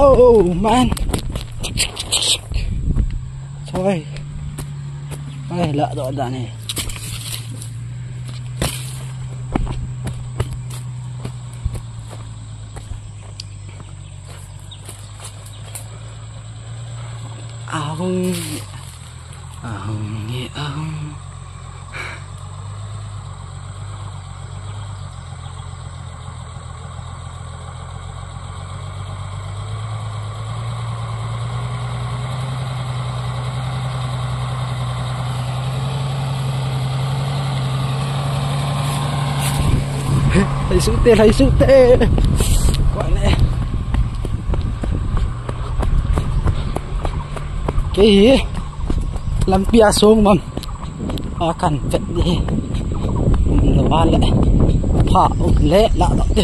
Oh man. Thôi. Đây lạ rõ ràng này. Ông nghe ông. Lấy sự tê gọi này cái gì làm pia xuống mà akan vẹt đi nó ba lại phá lẽ lạ đó đi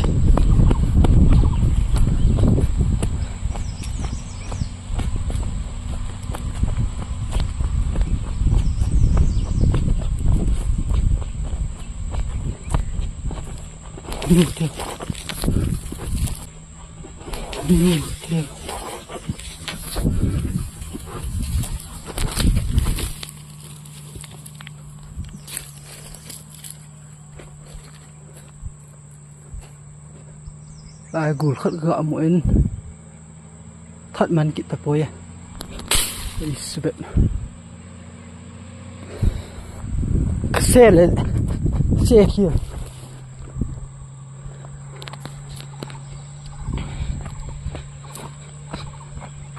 lại gùi khất gỡ mỗi thật mình kịp tập bôi đi sụp xe lên xe kia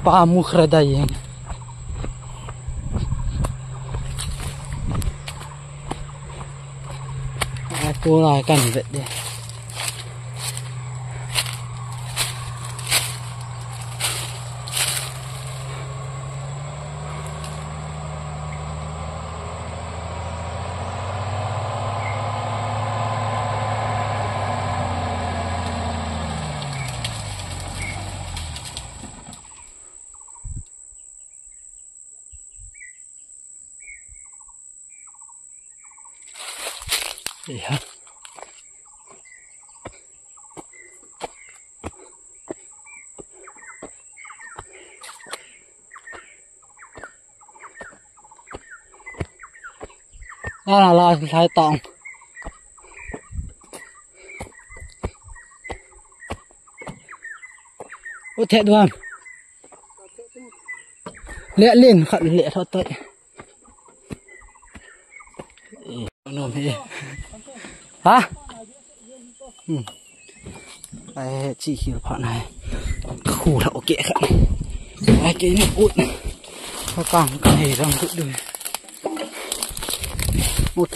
pa mukhra dayeng aku lah kan vet dia ya. Là thái tòng có thể đúng không lẹ lên khẩn lẹ thôi tới nôm đi hả đây chỉ khi bạn này khu đậu kệ khẩn cái này út nó càng cái này đang tự đuổi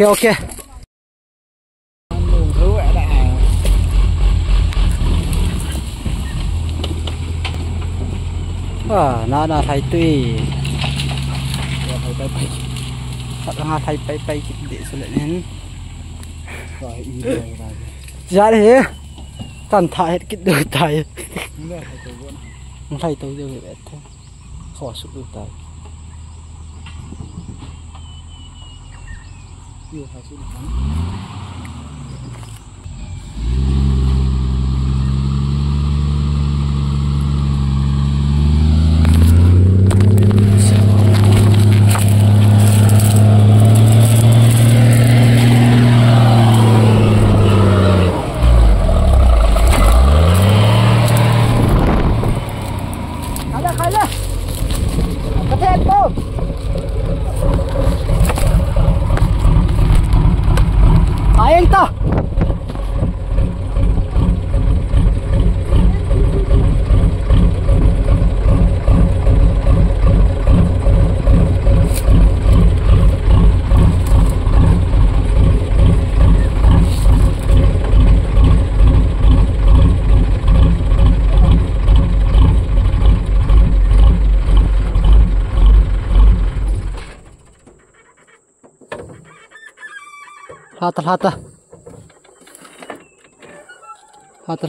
ok nó là thầy tùy thật là thầy bay để xử lý đến ra đấy toàn thầy cái đời thầy không thầy tôi đều vậy thôi khó sự đời thầy nhiều thầy sự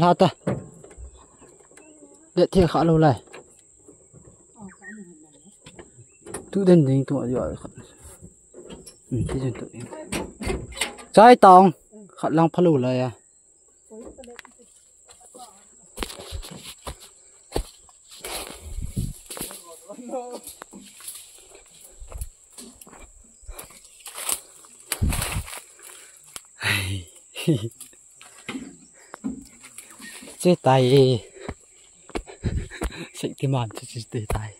hata để thiệt khá lâu này tự đến đến tụi rồi thế nên tụi trái tòng khát long phá lù này à chết tay sẽ tìm mòn cho chết tay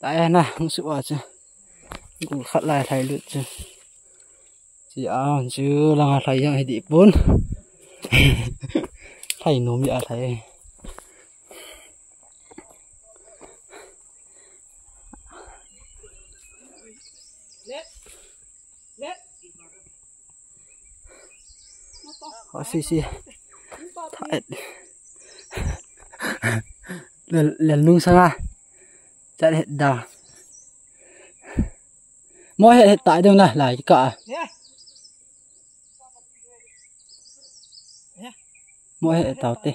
tay nè không sự vào chứ cũng khát lại thầy lượt chứ chỉ áo chứ là thầy yang đi bốn thầy nôm vậy thầy họ xì thầy lần lung sang à chạy hết đào mỗi hệ tại đâu này lại cả mỗi hệ tàu tê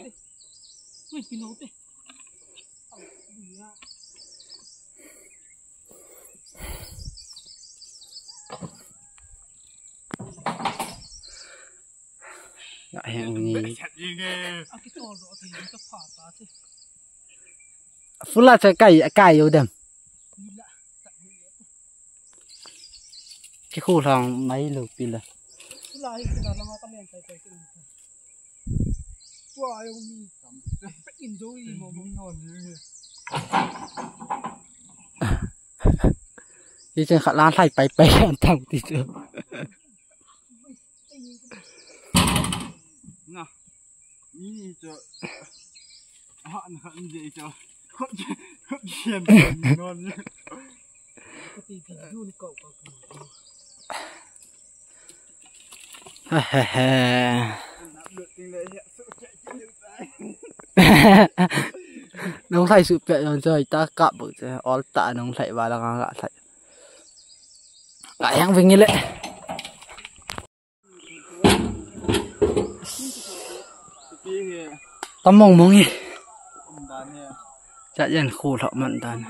phun là sẽ cày yêu đầm cái khu thằng máy lục pin là đi trên khả lan thay bay ăn thằng thì chưa nèนี่จะหันหันเดี๋ยวจะหันเขียนนอนเนี่ยปกติที่ดูในเก่าก็nông thầy sự bệ rồi chơi ta cặp bự ó tạ nông thầy và là gạ thầy lại hang vinh như lệ tấm mông mông gì chạy dần khô thọ mặn tàn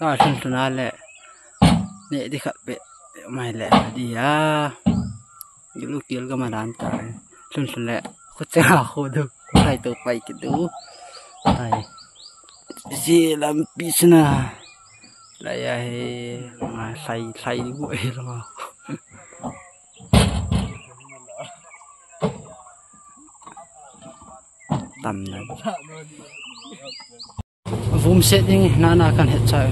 rồi thân thân lệ nè đi khát bệ mày lệ đi à những lúc tiếng cái mà đàn tại thân thân lệ có chả khô được thầy tự bay cái đủ thầy gì làm business lại ai mà thầy bụi rồi tầm này vùng xét đi na cần hết trời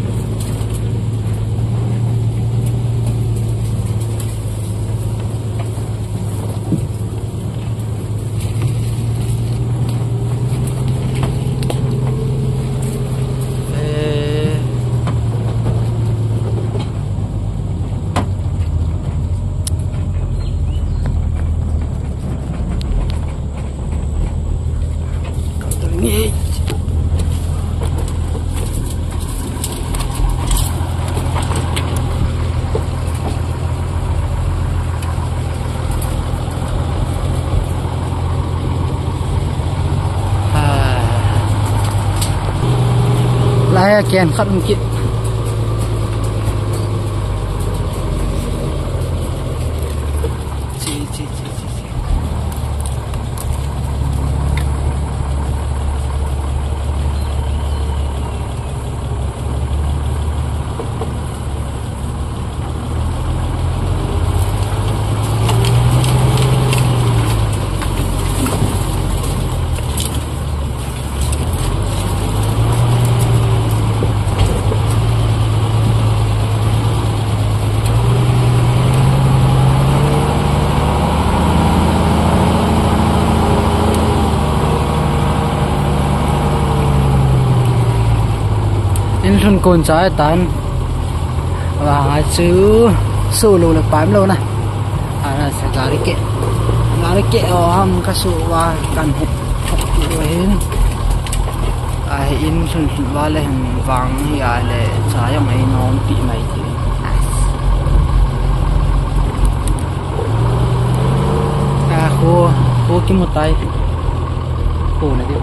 lại kèn khát một kiện thân cồn trái tán và chứ sưu lù là bám lâu này là sẽ gari kệ om kasu wa kan hit hin in sun wa le wang ya le cha yang ai nom pi mai ti khô kim một tay khô này đi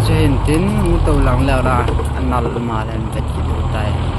trên tiếng tàu lòng leo ra anh nằm mà lên vết cái tay